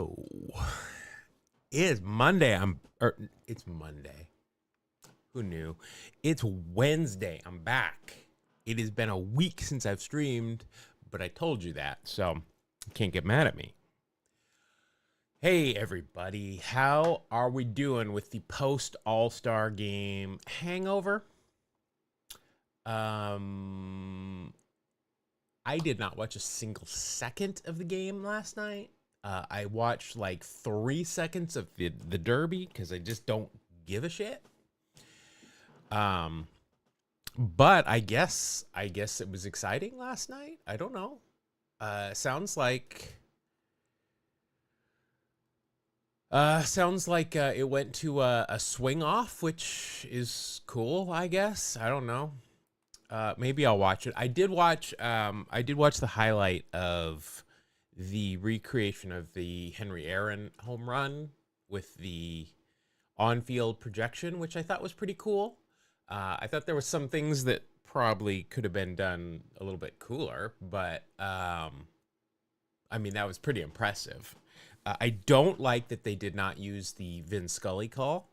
Hello. It's Monday. It's Monday. Who knew? It's Wednesday. I'm back. It has been a week since I've streamed, but I told you that, so you can't get mad at me. Hey everybody, how are we doing with the post All-Star game hangover? I did not watch a single second of the game last night. I watched like 3 seconds of the Derby because I just don't give a shit. But I guess it was exciting last night. I don't know. Sounds like it went to a swing off, which is cool. I guess I don't know. Maybe I'll watch it. I did watch the highlight of the recreation of the Henry Aaron home run with the on-field projection, which I thought was pretty cool. I thought there were some things that probably could have been done a little bit cooler, but I mean, that was pretty impressive. I don't like that they did not use the Vin Scully call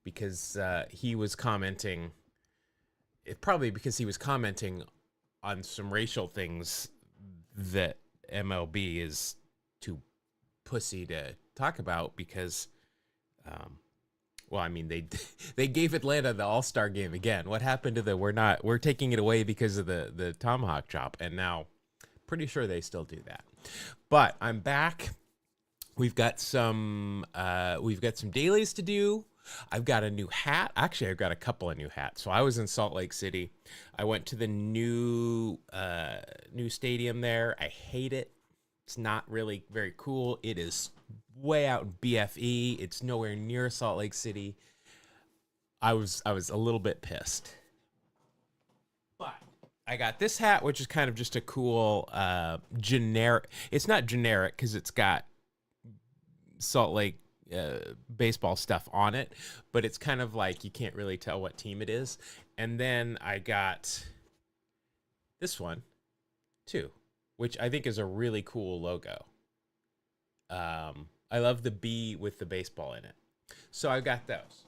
because he was commenting. Probably because he was commenting on some racial things that MLB is too pussy to talk about because, well, I mean, they gave Atlanta the All-Star game again. What happened to we're taking it away because of the tomahawk chop, and now pretty sure they still do that. But I'm back. We've got some dailies to do. I've got a new hat. Actually, I've got a couple of new hats. So I was in Salt Lake City. I went to the new stadium there. I hate it. It's not really very cool. It is way out in BFE. It's nowhere near Salt Lake City. I was a little bit pissed. But I got this hat, which is kind of just a cool generic. It's not generic because it's got Salt Lake baseball stuff on it, but it's kind of like you can't really tell what team it is. And then I got this one too, which I think is a really cool logo. I love the bee with the baseball in it. So I got those.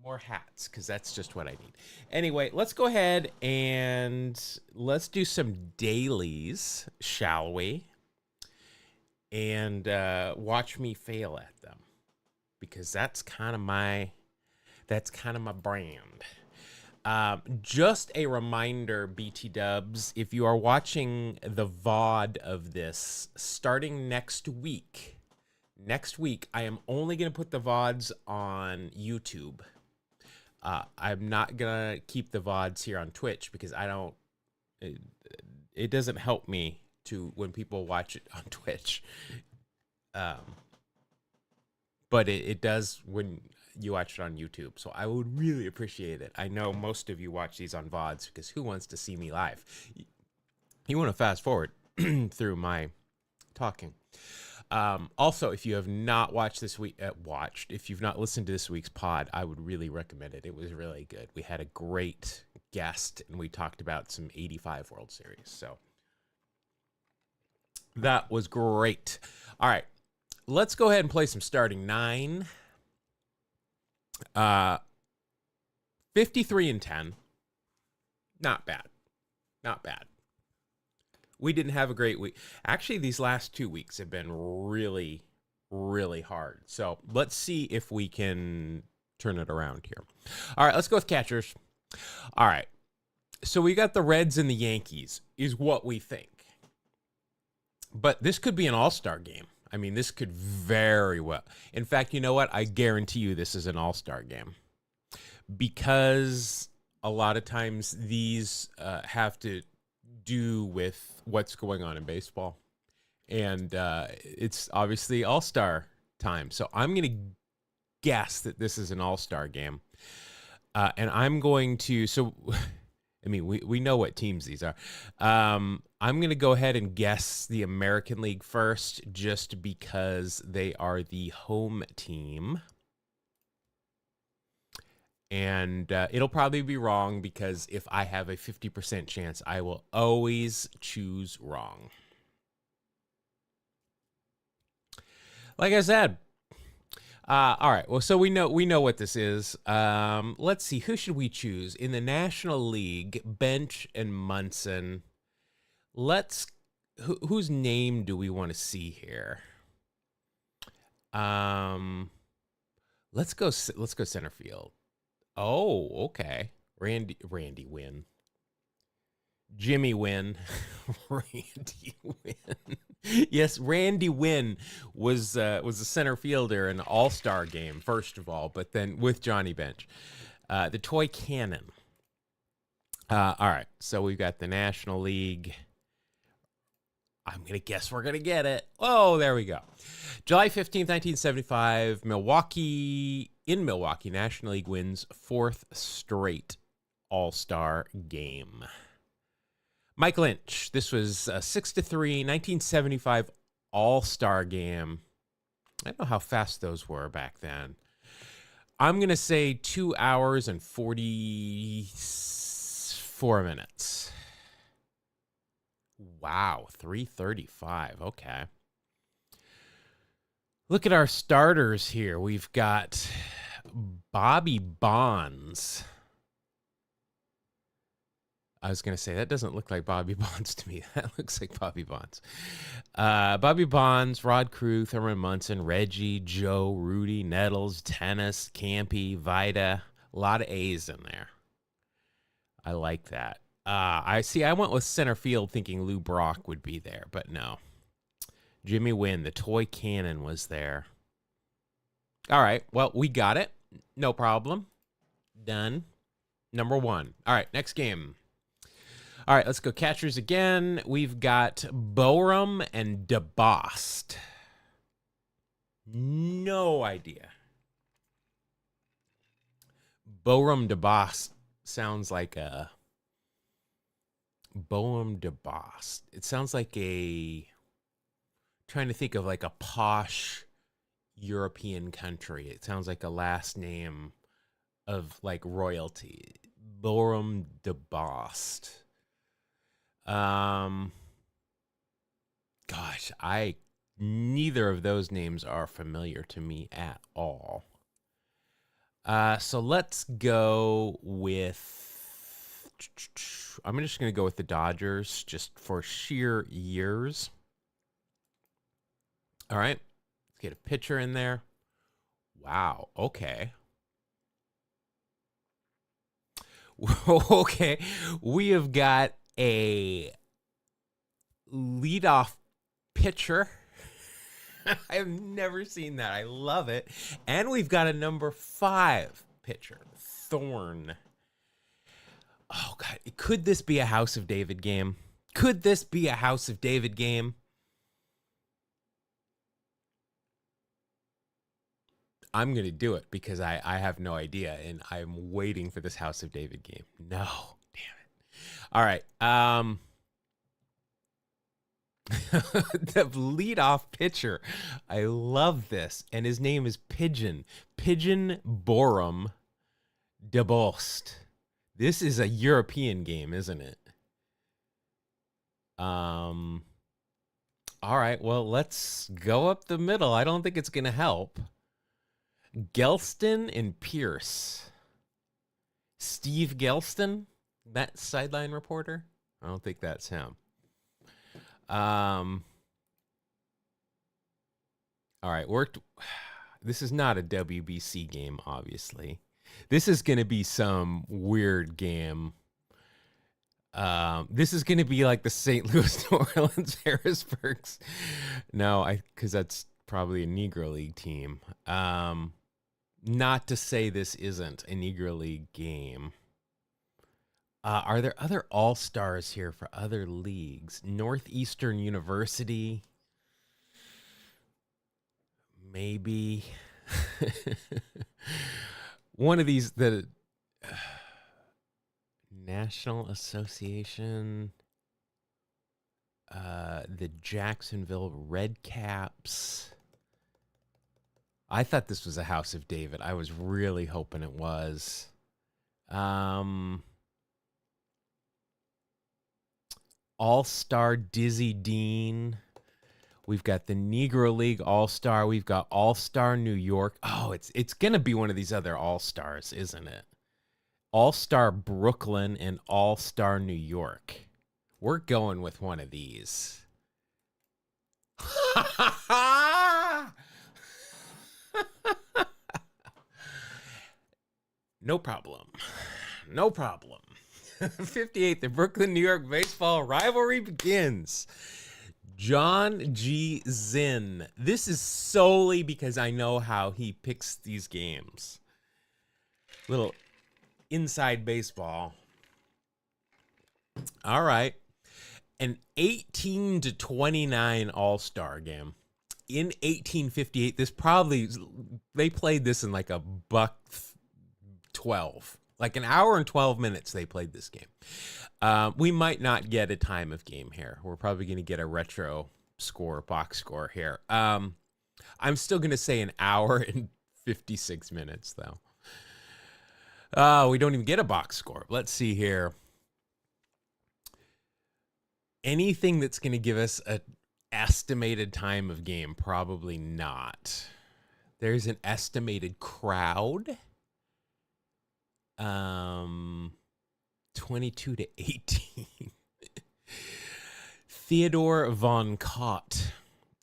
More hats, because that's just what I need. Anyway, let's go ahead and let's do some dailies, shall we? And watch me fail at them, because that's kind of my brand. Just a reminder, BT Dubs, if you are watching the VOD of this, starting next week, I am only going to put the VODs on YouTube. I'm not going to keep the VODs here on Twitch because it doesn't help me to when people watch it on Twitch. But it does when you watch it on YouTube. So I would really appreciate it. I know most of you watch these on VODs because who wants to see me live? You want to fast forward through my talking. Also, if you have not watched this week, if you've not listened to this week's pod, I would really recommend it. It was really good. We had a great guest and we talked about some 85 World Series. So that was great. All right, let's go ahead and play some starting nine. 53-10. Not bad. We didn't have a great week. Actually, these last 2 weeks have been really, really hard. So let's see if we can turn it around here. All right, let's go with catchers. All right. So we got the Reds and the Yankees is what we think. But this could be an all-star game. I mean, this could very well. In fact, you know what? I guarantee you this is an all-star game. Because a lot of times these have to do with what's going on in baseball. And it's obviously all-star time. So I'm going to guess that this is an all-star game. And I'm going to... So... I mean, we know what teams these are. I'm going to go ahead and guess the American League first just because they are the home team. And it'll probably be wrong because if I have a 50% chance, I will always choose wrong. Like I said. All right. Well, so we know what this is. Let's see. Who should we choose in the National League? Bench and Munson. Whose name do we want to see here? Let's go center field. Oh, okay. Randy Wynn. Jimmy Wynn. Randy Wynn. Yes, Randy Wynn was a center fielder in an All-Star game, first of all, but then with Johnny Bench. The toy cannon. All right, so we've got the National League. I'm going to guess we're going to get it. Oh, there we go. July 15th, 1975, Milwaukee, National League wins 4th straight All-Star game. Mike Lynch, this was a 6-3, 1975 All-Star game. I don't know how fast those were back then. I'm going to say 2 hours and 44 minutes. Wow, 3:35. Okay. Look at our starters here. We've got Bobby Bonds. I was going to say, that doesn't look like Bobby Bonds to me. That looks like Bobby Bonds. Bobby Bonds, Rod Crew, Thurman Munson, Reggie, Joe, Rudy, Nettles, Tennis, Campy, Vida. A lot of A's in there. I like that. I went with center field thinking Lou Brock would be there, but no. Jimmy Wynn, the toy cannon, was there. All right, well, we got it. No problem. Done. Number 1. All right, next game. All right, let's go catchers again. We've got Borum and DeBost. No idea. Borum DeBost sounds like a... Boehm DeBost. It sounds like trying to think of like a posh European country. It sounds like a last name of like royalty. Boehm DeBost. Gosh, neither of those names are familiar to me at all. So let's go with... I'm just going to go with the Dodgers just for sheer years. All right. Let's get a pitcher in there. Wow. Okay. Okay. We have got a leadoff pitcher. I've never seen that. I love it. And we've got a number 5 pitcher, Thorne. Oh, God. Could this be a House of David game? Could this be a House of David game? I'm going to do it because I have no idea, and I'm waiting for this House of David game. No. Damn it. All right. The leadoff pitcher. I love this. And his name is Pigeon Borum DeBost. This is a European game, isn't it? All right, well, let's go up the middle. I don't think it's going to help. Gelston and Pierce. Steve Gelston, that sideline reporter? I don't think that's him. All right, this is not a WBC game, obviously. This is going to be some weird game. This is going to be like the St. Louis, New Orleans, Harrisburgs. No, because that's probably a Negro League team. Not to say this isn't a Negro League game. Are there other all-stars here for other leagues? Northeastern University? Maybe. One of these, the National Association, the Jacksonville Redcaps. I thought this was a House of David. I was really hoping it was. All-Star Dizzy Dean. We've got the Negro League All-Star. We've got All-Star New York. Oh, it's going to be one of these other All-Stars, isn't it? All-Star Brooklyn and All-Star New York. We're going with one of these. No problem. No problem. 58th, the Brooklyn, New York baseball rivalry begins. John G. Zinn. This is solely because I know how he picks these games. Little inside baseball. All right. An 18 to 29 All-Star game. In 1858, they played this in like a buck 12. Like an hour and 12 minutes they played this game. We might not get a time of game here. We're probably going to get a retro score, box score here. I'm still going to say an hour and 56 minutes, though. We don't even get a box score. Let's see here. Anything that's going to give us an estimated time of game? Probably not. There's an estimated crowd. 22 to 18. Theodore Von Cott.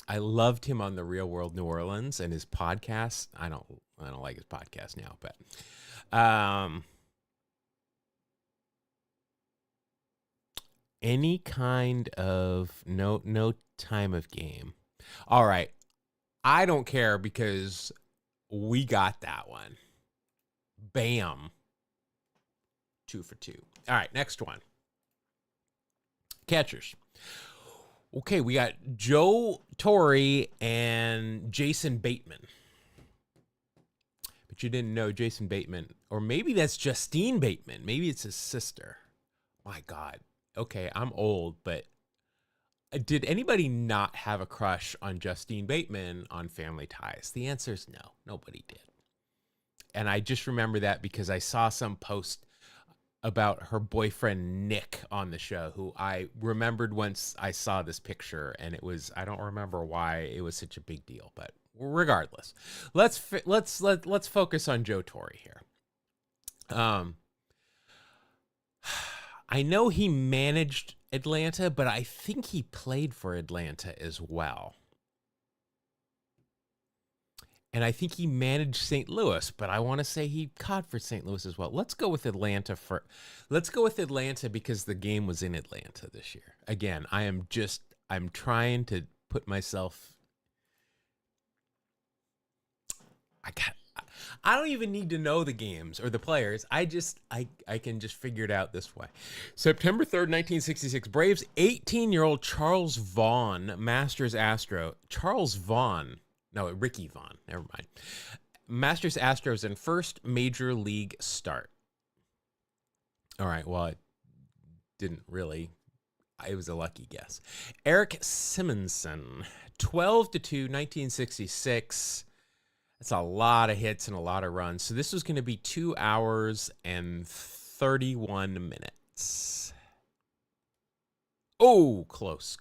I loved him on The Real World New Orleans and his podcast. I don't like his podcast now, but any kind of no time of game. All right. I don't care because we got that one. Bam. 2 for 2. All right, next one. Catchers. Okay, we got Joe Torre and Jason Bateman. But you didn't know Jason Bateman. Or maybe that's Justine Bateman. Maybe it's his sister. My God. Okay, I'm old, but did anybody not have a crush on Justine Bateman on Family Ties? The answer is no. Nobody did. And I just remember that because I saw some post about her boyfriend Nick on the show, who I remembered once I saw this picture, and it was, I don't remember why it was such a big deal, but regardless, let's focus on Joe Torre here. I know he managed Atlanta, but I think he played for Atlanta as well. And I think he managed St. Louis, but I want to say he caught for St. Louis as well. Let's go with Atlanta because the game was in Atlanta this year. Again, I'm trying to put myself. I don't even need to know the games or the players. I can just figure it out this way. September 3rd, 1966, Braves 18-year-old Charles Vaughn, Masters Astro. Charles Vaughn. No, Ricky Vaughn. Never mind. Masters Astros in first major league start. All right. Well, it didn't really. It was a lucky guess. Eric Simonson, 12 to 2, 1966. That's a lot of hits and a lot of runs. So this was going to be 2 hours and 31 minutes. Oh, close.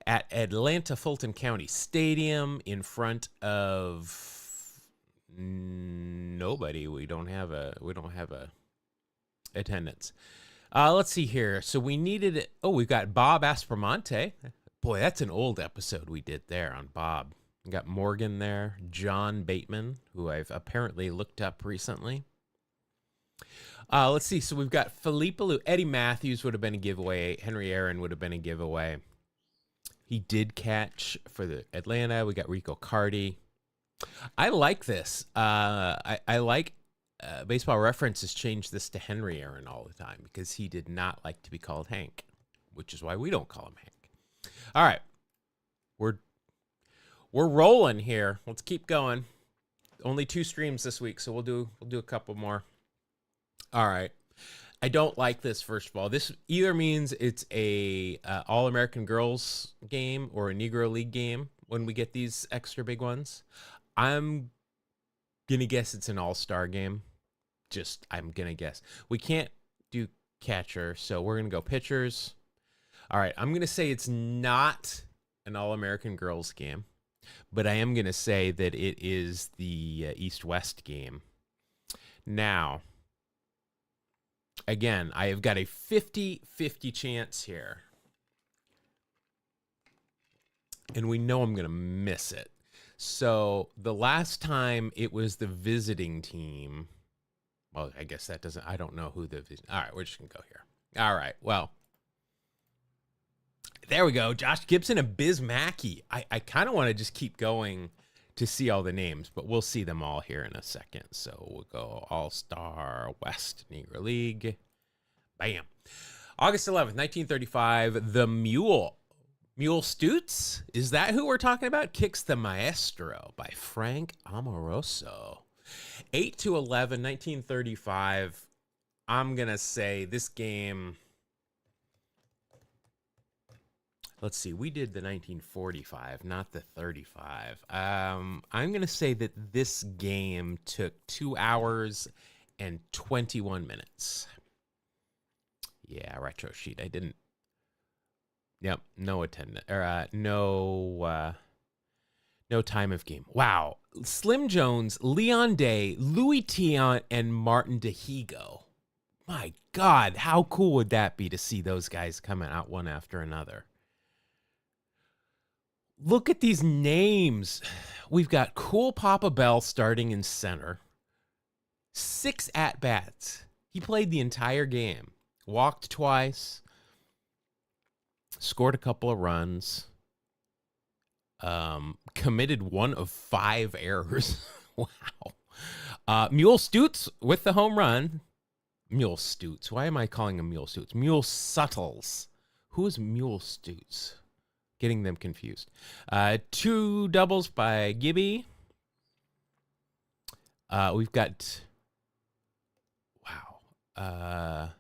At Atlanta Fulton County Stadium in front of nobody. We don't have a attendance. Let's see here. So we needed. Oh, we've got Bob Aspromonte. Boy, that's an old episode we did there on Bob. We got Morgan there, John Bateman, who I've apparently looked up recently. Let's see. So we've got Felipe Alou. Eddie Matthews would have been a giveaway. Henry Aaron would have been a giveaway. He did catch for the Atlanta. We got Rico Cardi. I like this. I like Baseball Reference has changed this to Henry Aaron all the time because he did not like to be called Hank, which is why we don't call him Hank. All right. We're rolling here. Let's keep going. Only 2 streams this week, so we'll do a couple more. All right. I don't like this, first of all. This either means it's a All-American Girls game or a Negro League game when we get these extra big ones. I'm going to guess it's an all-star game. I'm going to guess. We can't do catcher, so we're going to go pitchers. All right, I'm going to say it's not an All-American girls game, but I am going to say that it is the East-West game. Now, again, I have got a 50-50 chance here. And we know I'm going to miss it. So the last time it was the visiting team. Well, I guess that doesn't, I don't know who the, all right, we're just going to go here. All right, well, there we go. Josh Gibson and Biz Mackey. I kind of want to just keep going to see all the names, but we'll see them all here in a second. So we'll go All-Star West Negro League. Bam. August 11th, 1935, the Mule Stutes, is that who we're talking about? Kicks the Maestro by Frank Amoroso. 8-11, 1935. I'm going to say this game. Let's see. We did the 1945, not the 35. I'm going to say that this game took 2 hours and 21 minutes. Yeah, retro sheet. I didn't. Yep, no attendance or no time of game. Wow, Slim Jones, Leon Day, Louis Tiant, and Martin Dihigo. My God, how cool would that be to see those guys coming out one after another? Look at these names. We've got Cool Papa Bell starting in center. 6 at-bats. He played the entire game. Walked twice. Scored a couple of runs. Committed 1 of 5 errors. Wow. Mule Stutes with the home run. Mule Stutes. Why am I calling him Mule Stutes? Mule Suttles. Who is Mule Stutes? Getting them confused. 2 doubles by Gibby. We've got, wow.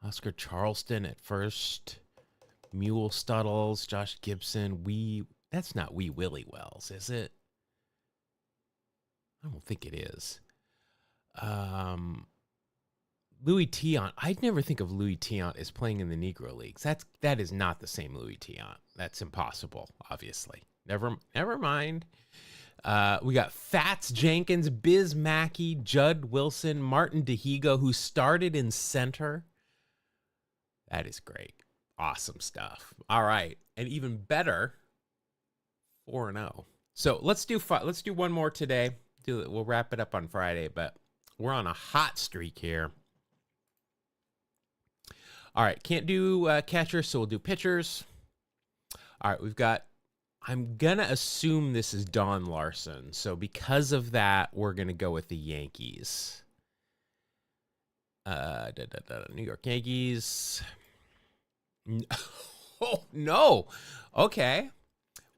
Oscar Charleston at first. Mule Stuttles, Josh Gibson. That's not Wee Willie Wells, is it? I don't think it is. Louis Tiant. I'd never think of Louis Tiant as playing in the Negro Leagues. That is not the same Louis Tiant. That's impossible, obviously. Never mind. We got Fats Jenkins, Biz Mackey, Judd Wilson, Martin Dihigo, who started in center. That is great. Awesome stuff. All right. And even better, 4-0. So let's do one more today. We'll wrap it up on Friday, but we're on a hot streak here. All right. Can't do catchers, so we'll do pitchers. All right. We've got, I'm going to assume this is Don Larson. So because of that, we're going to go with the Yankees. New York Yankees. Oh, no. Okay.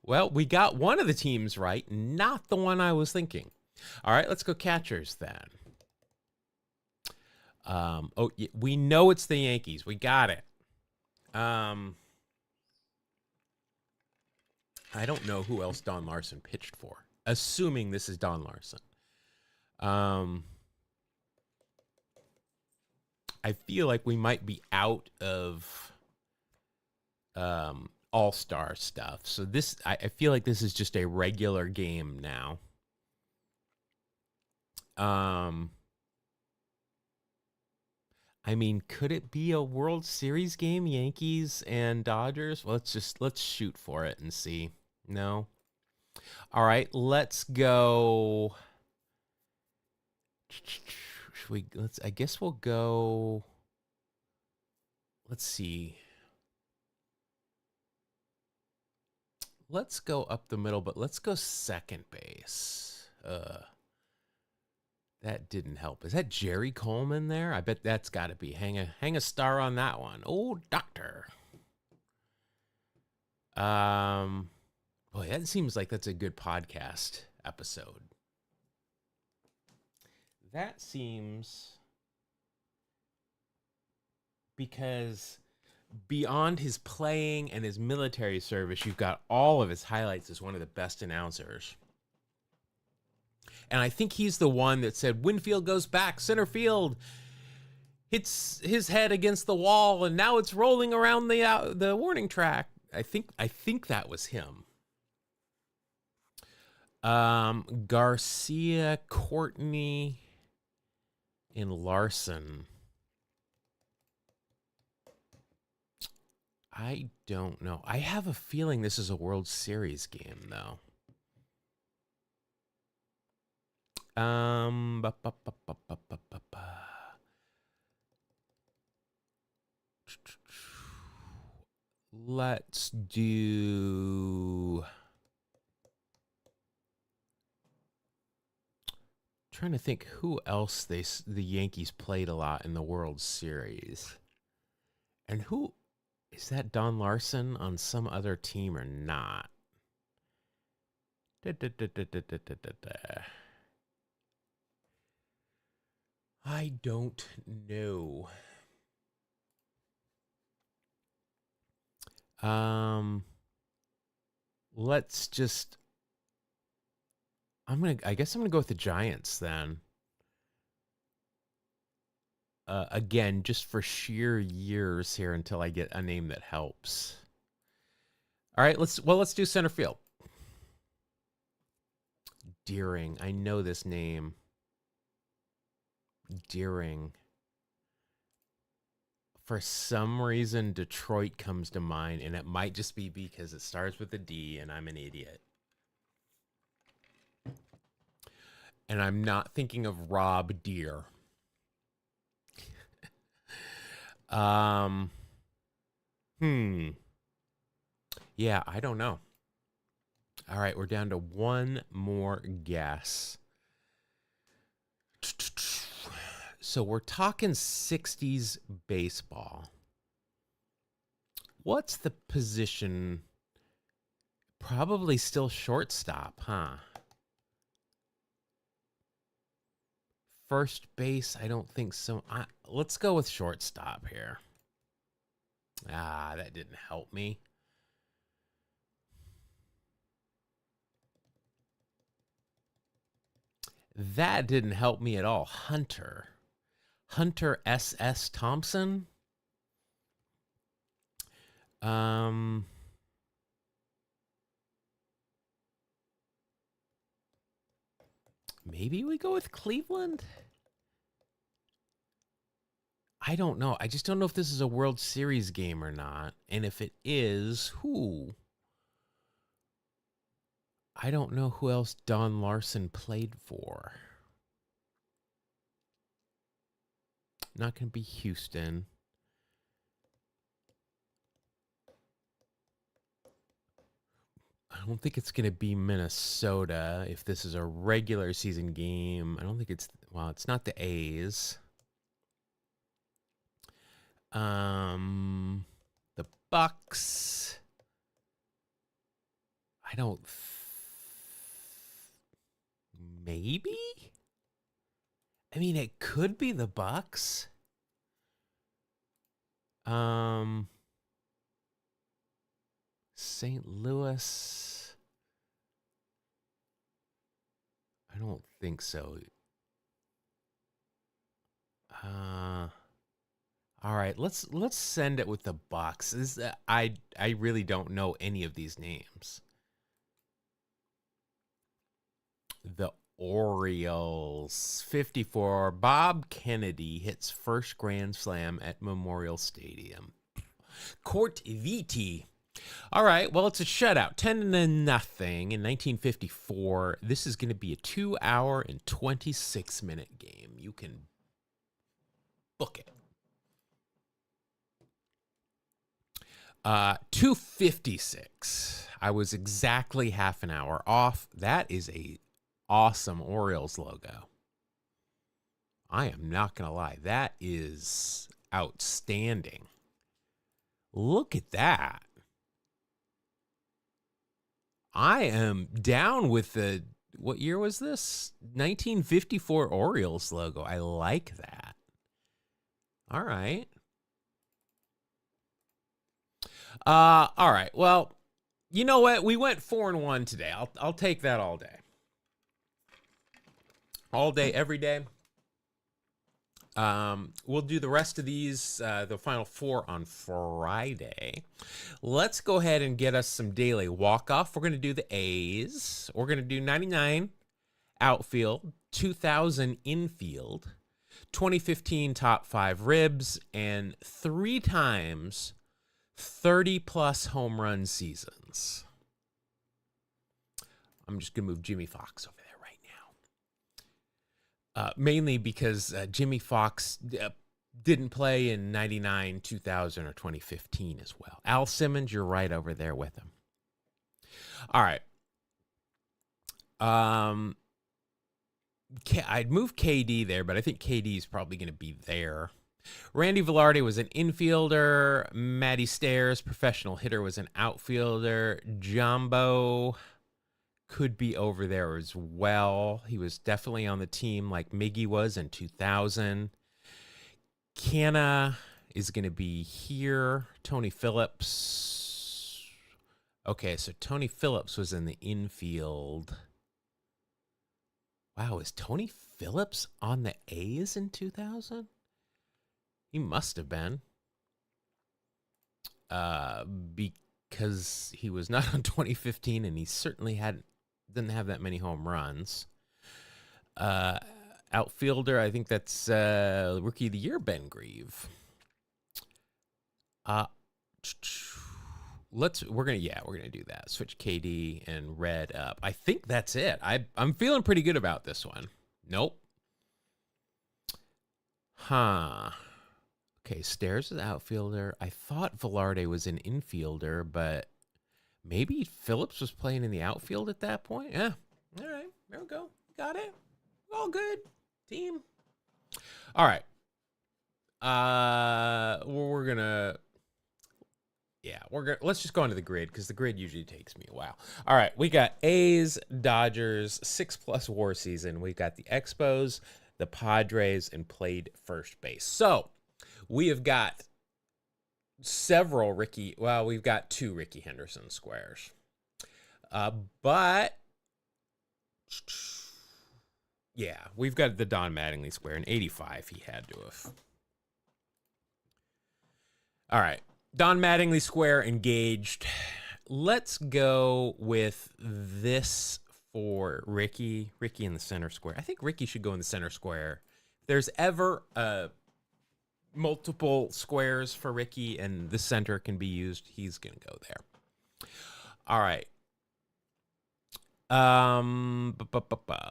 Well, we got one of the teams right, not the one I was thinking. All right, let's go catchers then. We know it's the Yankees. We got it. I don't know who else Don Larson pitched for, assuming this is Don Larson. I feel like we might be out of all-star stuff. So this, I feel like this is just a regular game now. I mean, could it be a World Series game, Yankees and Dodgers? Well, let's shoot for it and see. No. All right, let's go. I guess we'll go. Let's see. Let's go up the middle, but let's go second base. That didn't help. Is that Jerry Coleman there? I bet that's got to be. Hang a star on that one. Oh, doctor. Boy, that seems like that's a good podcast episode. That seems, because beyond his playing and his military service, you've got all of his highlights as one of the best announcers. And I think he's the one that said, Winfield goes back, center field, hits his head against the wall, and now it's rolling around the warning track. I think that was him. Garcia, Courtney, and Larson. I don't know. I have a feeling this is a World Series game, though. Ba, ba, ba, ba, ba, ba, ba, ba. Let's do... Trying to think who else the Yankees played a lot in the World Series. And who... Is that Don Larson on some other team or not? I don't know. Let's just... I guess I'm gonna go with the Giants then. Again, just for sheer years here until I get a name that helps. All right, let's do center field. Deering. I know this name. Deering. For some reason, Detroit comes to mind, and it might just be because it starts with a D and I'm an idiot. And I'm not thinking of Rob Deere. Yeah, I don't know. All right, we're down to one more guess. So we're talking 60s baseball. What's the position? Probably still shortstop, huh? First base, I don't think so. Let's go with shortstop here. That didn't help me. That didn't help me at all. Hunter S.S. Thompson. Maybe we go with Cleveland. I don't know. I just don't know if this is a World Series game or not. And if it is, who? I don't know who else Don Larson played for. Not going to be Houston. I don't think it's going to be Minnesota if this is a regular season game. I don't think it's... Well, it's not the A's. The Bucks. I don't... Maybe? I mean, it could be the Bucks. St. Louis. I don't think so. All right, let's send it with the Bucks. I really don't know any of these names. The Orioles, 54. Bob Kennedy hits first grand slam at Memorial Stadium. Court Viti. All right, well, it's a shutout, 10-0 in 1954. This is going to be a 2-hour and 26-minute game. You can book it. 2:56. I was exactly half an hour off. That is a awesome Orioles logo. I am not going to lie. That is outstanding. Look at that. I am down with the, what year was this? 1954 Orioles logo. I like that. All right. All right. Well, you know what? We went 4-1 today. I'll take that all day. All day, every day. We'll do the rest of these, the final four on Friday. Let's go ahead and get us some daily walk-off. We're going to do the A's. We're going to do 99 outfield, 2000 infield, 2015 top 5 ribs, and 3 times 30-plus home run seasons. I'm just going to move Jimmy Fox over there right now. Mainly because Jimmy Fox didn't play in 99, 2000, or 2015 as well. Al Simmons, you're right over there with him. All right. I'd move KD there, but I think KD is probably going to be there. Randy Velarde was an infielder. Matty Stairs, professional hitter, was an outfielder. Jumbo could be over there as well. He was definitely on the team like Miggy was in 2000. Canna is going to be here. Tony Phillips. Okay, so Tony Phillips was in the infield. Wow, is Tony Phillips on the A's in 2000? He must have been. Because he was not on 2015, and he certainly didn't have that many home runs. Outfielder, I think that's Rookie of the Year, Ben Grieve. We're gonna do that. Switch KD and Red up. I think that's it. I'm feeling pretty good about this one. Nope. Huh. Okay, Stairs is outfielder. I thought Velarde was an infielder, but maybe Phillips was playing in the outfield at that point. Yeah. All right. There we go. Got it. All good. Team. All right. Let's just go into the grid because the grid usually takes me a while. All right, we got A's, Dodgers, 6+ WAR season. We got the Expos, the Padres, and played first base. So we have got we've got 2 Ricky Henderson squares. But yeah, we've got the Don Mattingly square. In 85, he had to have. All right. Don Mattingly square engaged. Let's go with this for Ricky. Ricky in the center square. I think Ricky should go in the center square. If there's ever multiple squares for Ricky and the center can be used, he's going to go there. All right.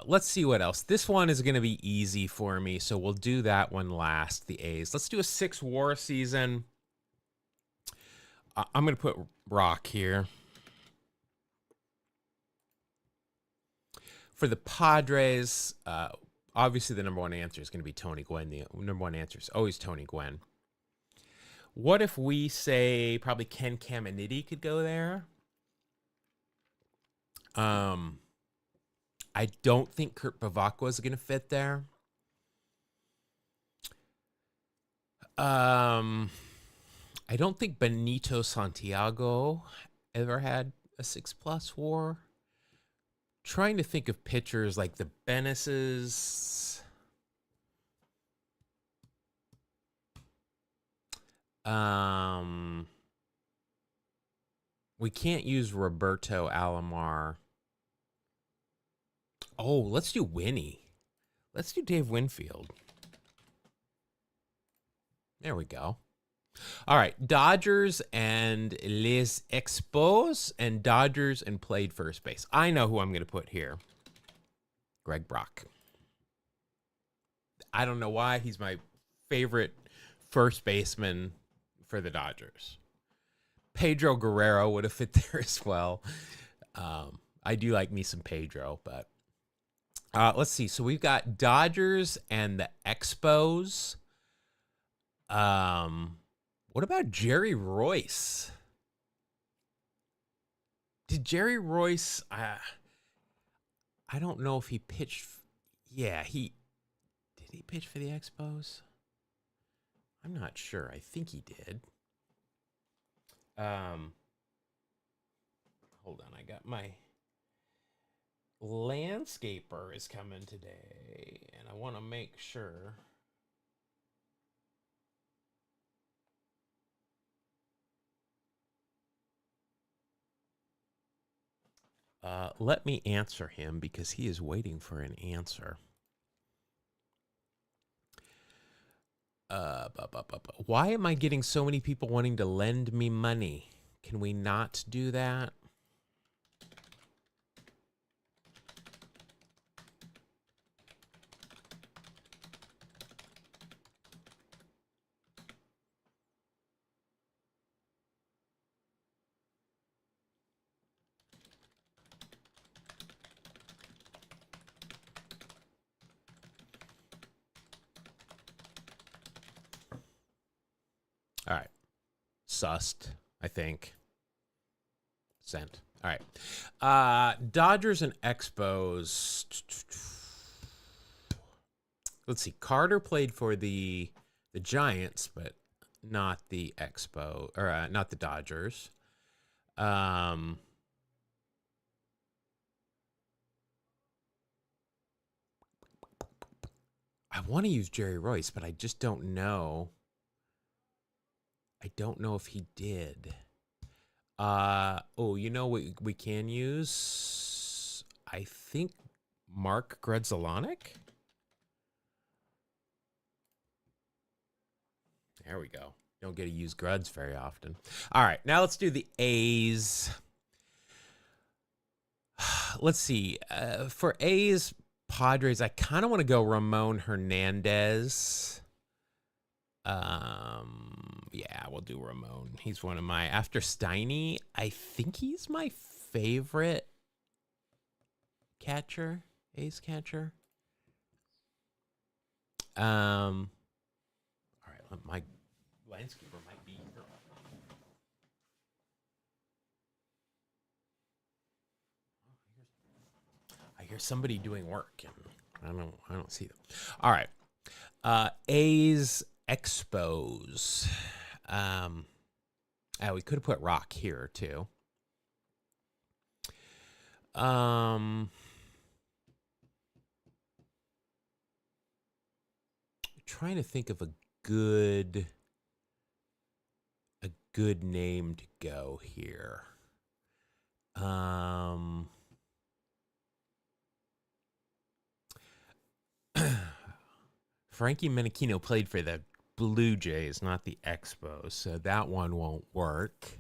Let's see what else. This one is going to be easy for me, so we'll do that one last, the A's. Let's do a 6 WAR season. I'm going to put Rock here. For the Padres, obviously the number one answer is going to be Tony Gwynn. The number one answer is always Tony Gwynn. What if we say probably Ken Caminiti could go there? I don't think Kurt Bavacqua is going to fit there. I don't think Benito Santiago ever had a 6+ WAR. Trying to think of pitchers like the Bennesses. We can't use Roberto Alomar. Oh, let's do Winnie. Let's do Dave Winfield. There we go. All right, Dodgers and Les Expos, and Dodgers and played first base. I know who I'm going to put here. Greg Brock. I don't know why. He's my favorite first baseman for the Dodgers. Pedro Guerrero would have fit there as well. I do like me some Pedro, but let's see. So we've got Dodgers and the Expos. What about Jerry Royce? Did Jerry Royce? I don't know if he pitched. Yeah, did he pitch for the Expos? I'm not sure. I think he did. Hold on. I got my landscaper is coming today, and I want to make sure. Let me answer him because he is waiting for an answer. Why am I getting so many people wanting to lend me money? Can we not do that? All right. Sussed, I think. Sent. All right. Dodgers and Expos. Let's see. Carter played for the Giants, but not the Expo or not the Dodgers. I want to use Jerry Royce, but I just don't know. I don't know if he did. You know what we can use? I think Mark Grudzielanek. There we go. Don't get to use Gruds very often. All right, now let's do the A's. Let's see. For A's, Padres, I kind of want to go Ramon Hernandez. Yeah, we'll do Ramon. He's one of my, after Steiny, I think he's my favorite catcher, A's catcher. All right, my landscaper might be here. I hear somebody doing work, and I don't see them. All right, A's Expos. We could have put Rock here too. Trying to think of a good name to go here. Frankie Menechino played for the Blue Jays, not the Expos, so that one won't work.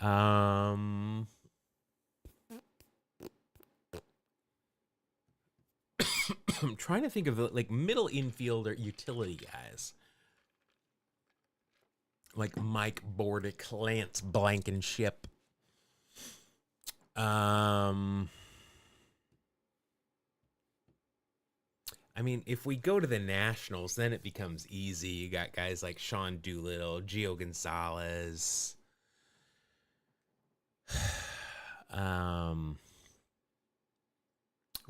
I'm trying to think of like middle infielder utility guys. Like Mike Bordick, Lance Blankenship. I mean, if we go to the Nationals, then it becomes easy. You got guys like Sean Doolittle, Gio Gonzalez.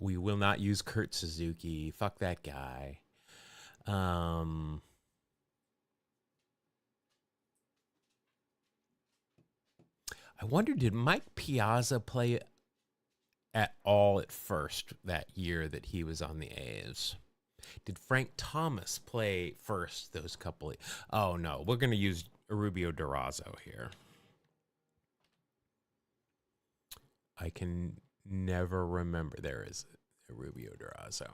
We will not use Kurt Suzuki. Fuck that guy. I wonder, did Mike Piazza play at all at first that year that he was on the A's? Did Frank Thomas play first those couple of... Oh, no. We're going to use Rubio Durazo here. I can never remember. There is a Rubio Durazo.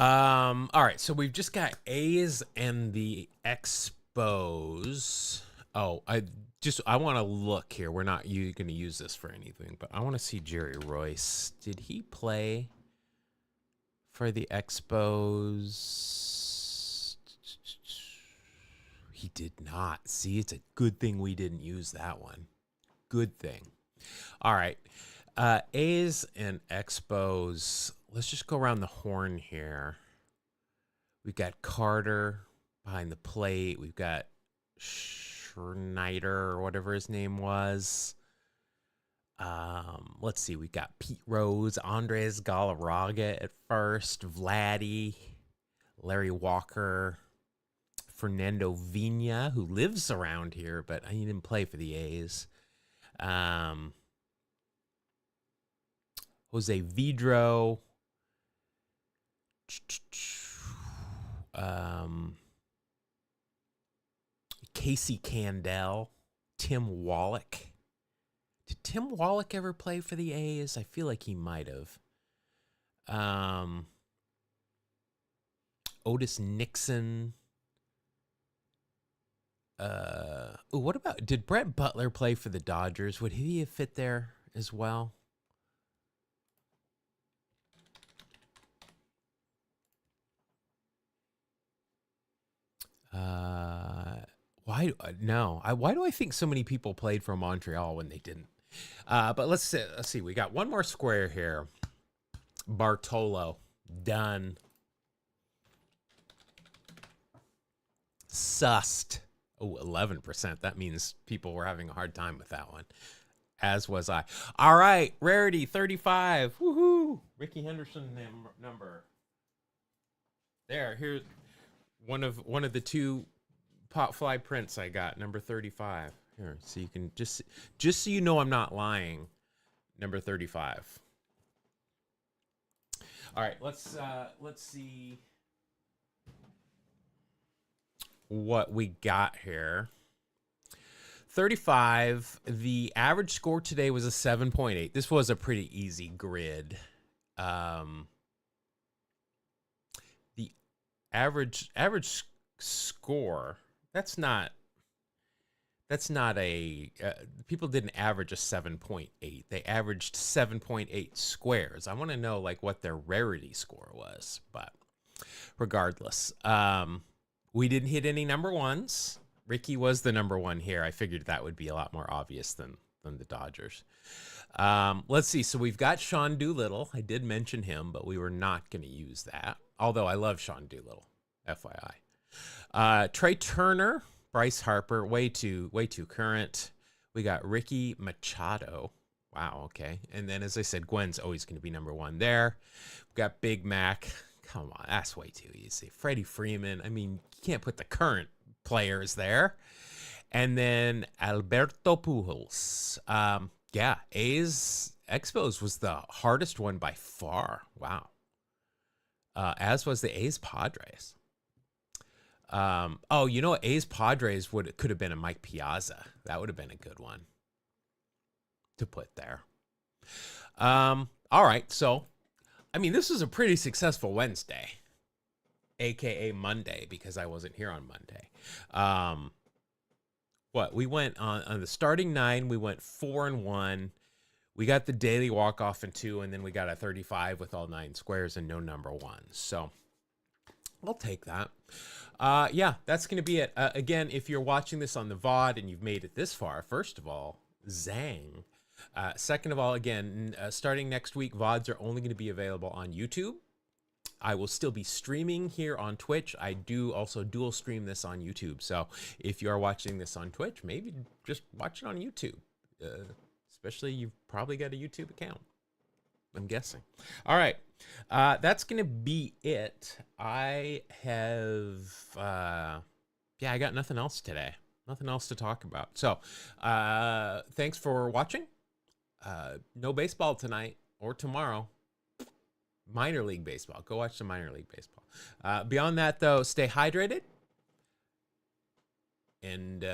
All right, so we've just got A's and the Expos. Oh, I want to look here. We're not going to use this for anything, but I want to see Jerry Royce. Did he play for the Expos? He did not. See, it's a good thing we didn't use that one. Good thing. All right. A's and Expos. Let's just go around the horn here. We've got Carter behind the plate. We've got Schneider or whatever his name was. Let's see. We've got Pete Rose, Andres Galarraga at first, Vladdy, Larry Walker, Fernando Vina, who lives around here, but he didn't play for the A's. Jose Vidro, Casey Candell, Tim Wallach. Did Tim Wallach ever play for the A's? I feel like he might have. Otis Nixon. What about, did Brett Butler play for the Dodgers? Would he have fit there as well? Why do I think so many people played for Montreal when they didn't? But let's see. We got one more square here. Bartolo, done. Sussed. Oh, 11%. That means people were having a hard time with that one, as was I. All right, rarity 35. Woohoo! Ricky Henderson number. Here's one of the two pop fly prints I got, number 35. Here, so you can just so you know I'm not lying. Number 35. All right, let's see what we got here. 35. The average score today was a 7.8. This was a pretty easy grid. The average score, that's not a people didn't average a 7.8. They averaged 7.8 squares. I want to know like what their rarity score was, but regardless, we didn't hit any number ones. Ricky was the number one here. I figured that would be a lot more obvious than the Dodgers. Let's see. So we've got Sean Doolittle. I did mention him, but we were not going to use that. Although I love Sean Doolittle, FYI. Trey Turner, Bryce Harper, way too current. We got Ricky Machado. Wow, okay. And then, as I said, Gwen's always going to be number one there. We've got Big Mac. Come on, that's way too easy. Freddie Freeman. I mean, you can't put the current players there. And then Alberto Pujols. Yeah, A's Expos was the hardest one by far. Wow. As was the A's Padres. Oh, you know what? A's Padres could have been a Mike Piazza. That would have been a good one to put there. All right, so I mean, this was a pretty successful Wednesday, aka Monday, because I wasn't here on Monday. What we went on the starting 9, we went 4-1. We got the daily walk off in 2, and then we got a 35 with all 9 squares and no number ones. So I'll take that. Yeah, that's going to be it. Again, if you're watching this on the VOD and you've made it this far, first of all, zang. Second of all, again, starting next week, VODs are only going to be available on YouTube. I will still be streaming here on Twitch. I do also dual stream this on YouTube. So if you are watching this on Twitch, maybe just watch it on YouTube. Especially you've probably got a YouTube account, I'm guessing. All right. That's going to be it. I have, yeah, I got nothing else today. Nothing else to talk about. So thanks for watching. No baseball tonight or tomorrow. Minor league baseball. Go watch some minor league baseball. Beyond that, though, stay hydrated. And